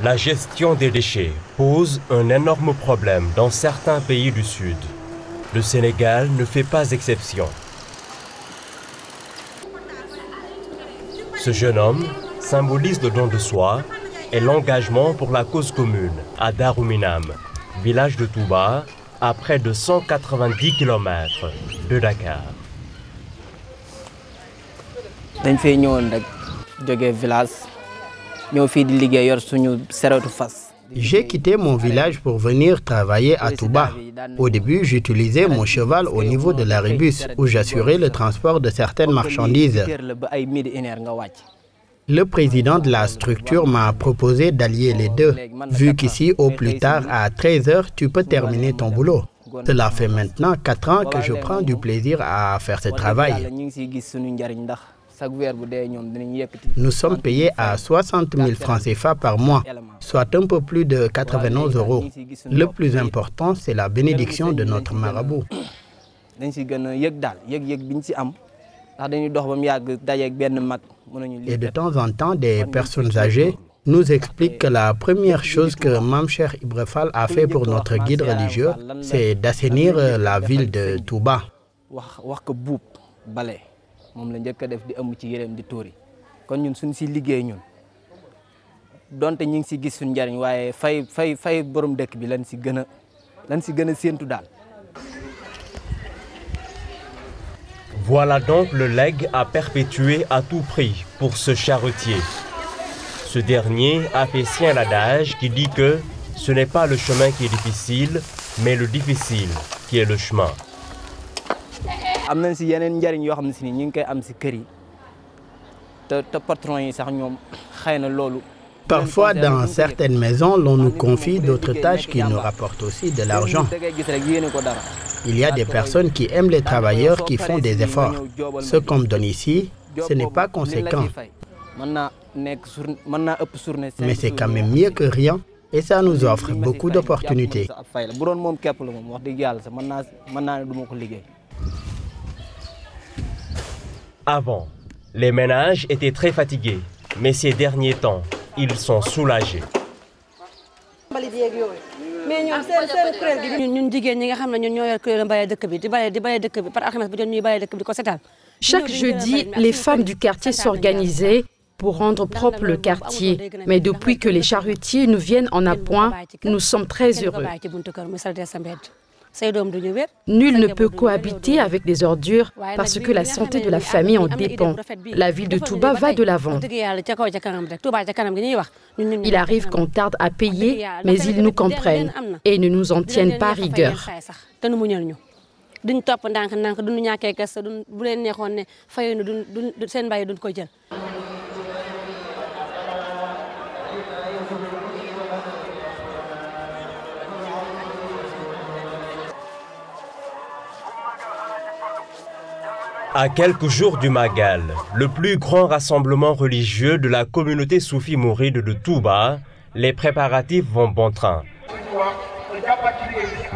La gestion des déchets pose un énorme problème dans certains pays du Sud. Le Sénégal ne fait pas exception. Ce jeune homme symbolise le don de soi et l'engagement pour la cause commune à Darou Minam, village de Touba, à près de 190 km de Dakar. J'ai quitté mon village pour venir travailler à Touba. Au début, j'utilisais mon cheval au niveau de l'aribus où j'assurais le transport de certaines marchandises. Le président de la structure m'a proposé d'allier les deux, vu qu'ici, au plus tard, à 13 h, tu peux terminer ton boulot. Cela fait maintenant 4 ans que je prends du plaisir à faire ce travail. Nous sommes payés à 60 000 francs CFA par mois, soit un peu plus de 91 €. Le plus important, c'est la bénédiction de notre marabout. Et de temps en temps, des personnes âgées nous expliquent que la première chose que Mame Cheikh Ibra Fall a fait pour notre guide religieux, c'est d'assainir la ville de Touba. Voilà donc le legs à perpétuer à tout prix pour ce charretier. Ce dernier a fait sien l'adage qui dit que ce n'est pas le chemin qui est difficile, mais le difficile qui est le chemin. Parfois, dans certaines maisons, l'on nous confie d'autres tâches qui nous rapportent aussi de l'argent. Il y a des personnes qui aiment les travailleurs qui font des efforts. Ce qu'on me donne ici, ce n'est pas conséquent. Mais c'est quand même mieux que rien et ça nous offre beaucoup d'opportunités. Avant, les ménages étaient très fatigués, mais ces derniers temps, ils sont soulagés. Chaque jeudi, les femmes du quartier s'organisaient pour rendre propre le quartier. Mais depuis que les charretiers nous viennent en appoint, nous sommes très heureux. Nul ne peut cohabiter avec des ordures parce que la santé de la famille en dépend. La ville de Touba va de l'avant. Il arrive qu'on tarde à payer, mais ils nous comprennent et ne nous en tiennent pas rigueur. À quelques jours du Magal, le plus grand rassemblement religieux de la communauté soufie mouride de Touba, les préparatifs vont bon train.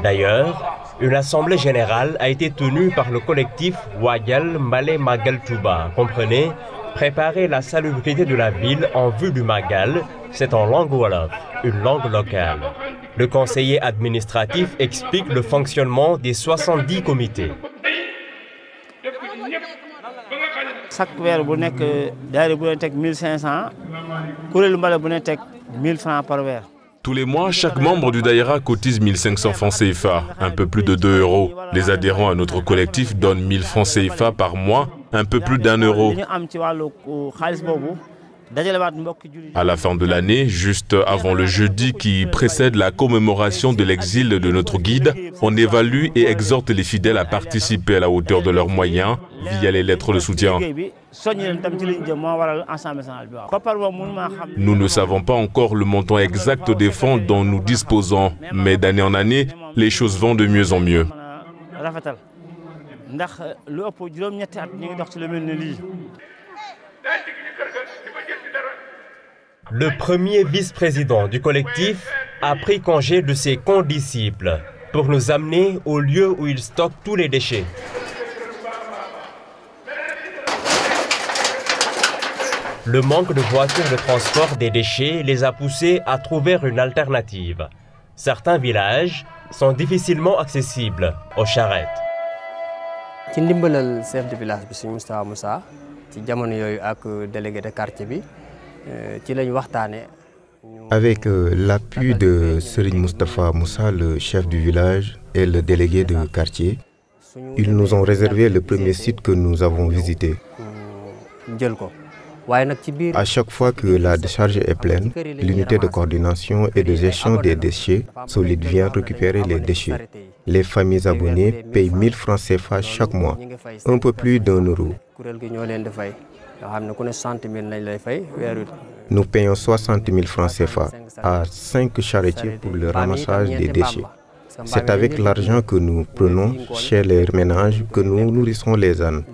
D'ailleurs, une assemblée générale a été tenue par le collectif Wadial Malé Magal Touba. Comprenez, préparer la salubrité de la ville en vue du Magal, c'est en langue wolof, une langue locale. Le conseiller administratif explique le fonctionnement des 70 comités. Chaque weer bu nekk daayira bu ne teg 1500 kuréelu mbale bu ne teg 1000 francs par weer. Tous les mois, chaque membre du Daïra cotise 1500 francs CFA, un peu plus de 2 €. Les adhérents à notre collectif donnent 1000 francs CFA par mois, un peu plus d'1 €. À la fin de l'année, juste avant le jeudi qui précède la commémoration de l'exil de notre guide, on évalue et exhorte les fidèles à participer à la hauteur de leurs moyens via les lettres de soutien. Nous ne savons pas encore le montant exact des fonds dont nous disposons, mais d'année en année, les choses vont de mieux en mieux. Le premier vice-président du collectif a pris congé de ses condisciples pour nous amener au lieu où il stocke tous les déchets. Le manque de voitures de transport des déchets les a poussés à trouver une alternative. Certains villages sont difficilement accessibles aux charrettes. ci ndimbalal chef de village bi Serigne Moustapha Moussa ci jamono yooyu ak délégué de quartier bi ci lañ waxtaane. Avec l'appui de Serigne Moustapha Moussa, le chef du village, et le délégué de quartier, ils nous ont réservé le premier site que nous avons visité. À chaque fois que la décharge est pleine, l'unité de coordination et de gestion des déchets solides vient récupérer les déchets. Les familles abonnées payent 1000 francs CFA chaque mois, un peu plus d'1 euro. Nous payons 60 000 francs CFA à 5 charretiers pour le ramassage des déchets. C'est avec l'argent que nous prenons chez les ménages que nous nourrissons les ânes.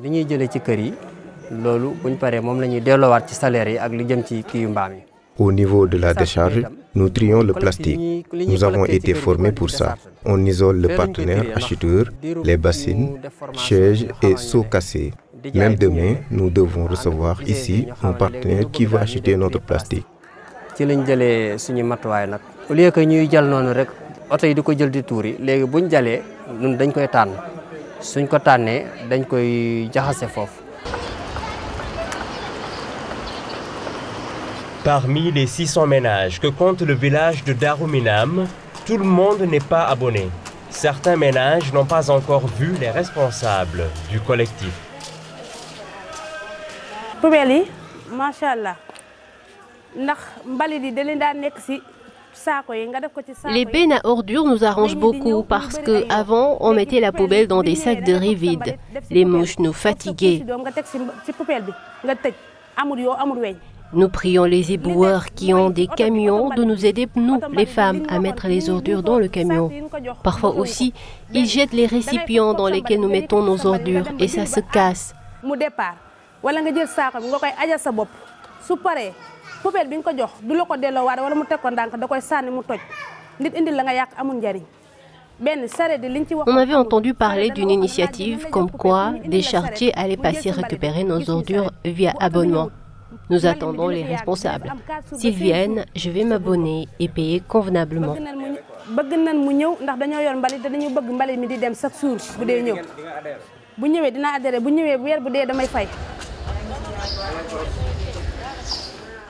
Au niveau de la décharge, nous trions le plastique. Nous avons été formés pour ça. On isole le partenaire acheteur, les bassines, chaises et seaux cassés. Même demain, nous devons recevoir ici un partenaire qui va acheter notre plastique. Parmi les 600 ménages que compte le village de Darou Minam, tout le monde n'est pas abonné. Certains ménages n'ont pas encore vu les responsables du collectif. Les bennes à ordures nous arrangent beaucoup parce qu'avant, on mettait la poubelle dans des sacs de riz vides. Les mouches nous fatiguaient. Nous prions les éboueurs qui ont des camions de nous aider, nous, les femmes, à mettre les ordures dans le camion. Parfois aussi, ils jettent les récipients dans lesquels nous mettons nos ordures et ça se casse. On avait entendu parler d'une initiative comme quoi des charretiers allaient passer récupérer nos ordures via abonnement. Nous attendons les responsables. S'ils viennent, je vais m'abonner et payer convenablement.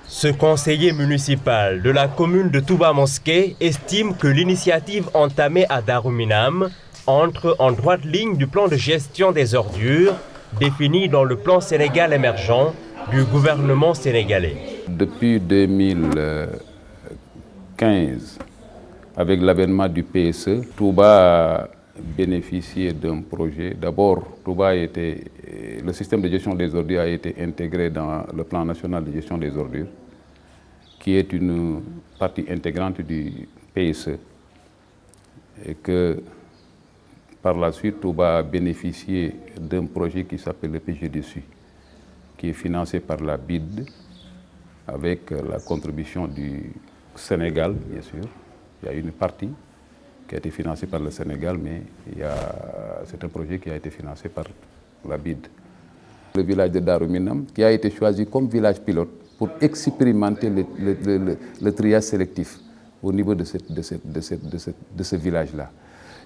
Ce conseiller municipal de la commune de Touba Mosquée estime que l'initiative entamée à Darou Minam entre en droite ligne du plan de gestion des ordures défini dans le plan Sénégal émergent du gouvernement sénégalais. Depuis 2015, avec l'avènement du PSE, Touba a bénéficié d'un projet. D'abord, le système de gestion des ordures a été intégré dans le plan national de gestion des ordures, qui est une partie intégrante du PSE. Et que par la suite, Touba a bénéficié d'un projet qui s'appelle le PGDSU, qui est financé par la BID, avec la contribution du Sénégal, bien sûr. Il y a une partie qui a été financée par le Sénégal, mais c'est un projet qui a été financé par la BID. Le village de Darou Minam, qui a été choisi comme village pilote pour expérimenter le triage sélectif au niveau de ce village-là.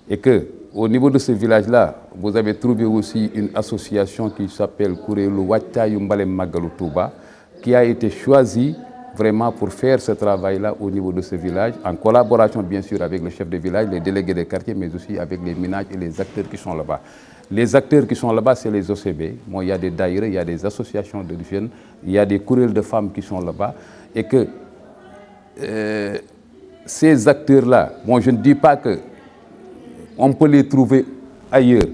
Et qu'au niveau de ce village-là, vous avez trouvé aussi une association qui s'appelle Kurélu Wattayu Mbalem Magalu Touba, qui a été choisie vraiment pour faire ce travail-là au niveau de ce village, en collaboration bien sûr avec le chef de village, les délégués des quartiers, mais aussi avec les ménages et les acteurs qui sont là-bas. Les acteurs qui sont là-bas, c'est les OCB. Bon, il y a des daïres, il y a des associations de jeunes, il y a des kuréels de femmes qui sont là-bas. Et que ces acteurs-là, bon, je ne dis pas que on peut les trouver ailleurs,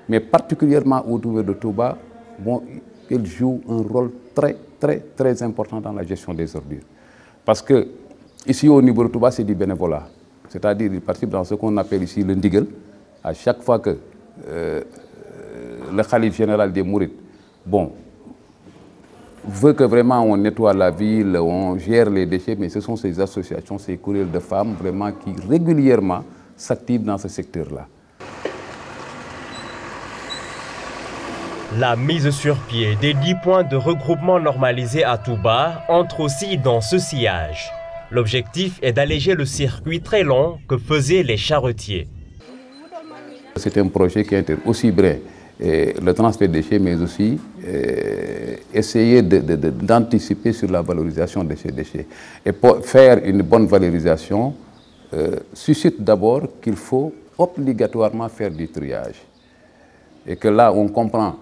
mais particulièrement autour de Touba, bon, ils jouent un rôle très important dans la gestion des ordures. Parce que ici au niveau de Touba, c'est du bénévolat. C'est-à-dire qu'ils participent dans ce qu'on appelle ici le ndigel. À chaque fois que le khalife général des Mourides, bon, veut que vraiment on nettoie la ville, on gère les déchets, mais ce sont ces associations, ces kuréels de femmes vraiment qui régulièrement s'activent dans ce secteur-là. La mise sur pied des 10 points de regroupement normalisés à Touba entre aussi dans ce sillage. L'objectif est d'alléger le circuit très long que faisaient les charretiers. C'est un projet qui intègre aussi bien le transfert des déchets, mais aussi essayer d'anticiper sur la valorisation de ces déchets. Et pour faire une bonne valorisation, suscite d'abord qu'il faut obligatoirement faire du triage. Et que là, on comprend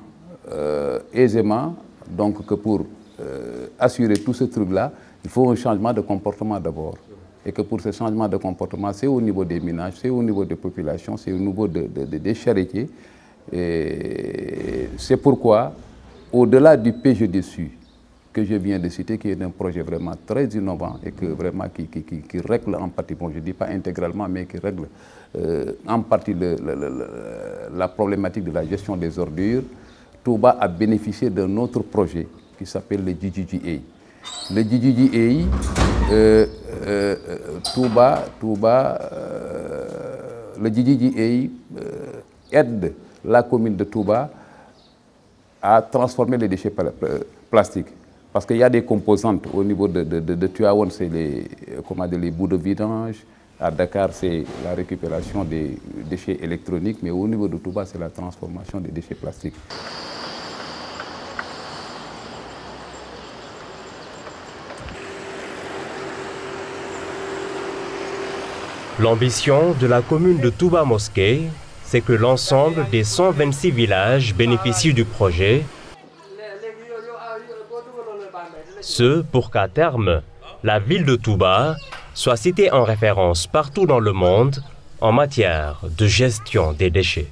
aisément donc, que pour assurer tout ce truc-là, il faut un changement de comportement d'abord. Et que pour ce changement de comportement, c'est au niveau des ménages, c'est au niveau des populations, c'est au niveau des charretiers. Et c'est pourquoi, au-delà du PGDSU que je viens de citer, qui est un projet vraiment très innovant et que vraiment qui règle en partie, bon je ne dis pas intégralement, mais qui règle en partie la problématique de la gestion des ordures, Touba a bénéficié d'un autre projet qui s'appelle le GGGA. Le GGGA, le GGGA aide la commune de Touba à transformer les déchets plastiques. Parce qu'il y a des composantes au niveau de Tuaon, c'est les bouts de vidange. À Dakar, c'est la récupération des déchets électroniques. Mais au niveau de Touba, c'est la transformation des déchets plastiques. L'ambition de la commune de Touba Mosquée, c'est que l'ensemble des 126 villages bénéficient du projet. Ce pour qu'à terme, la ville de Touba soit citée en référence partout dans le monde en matière de gestion des déchets.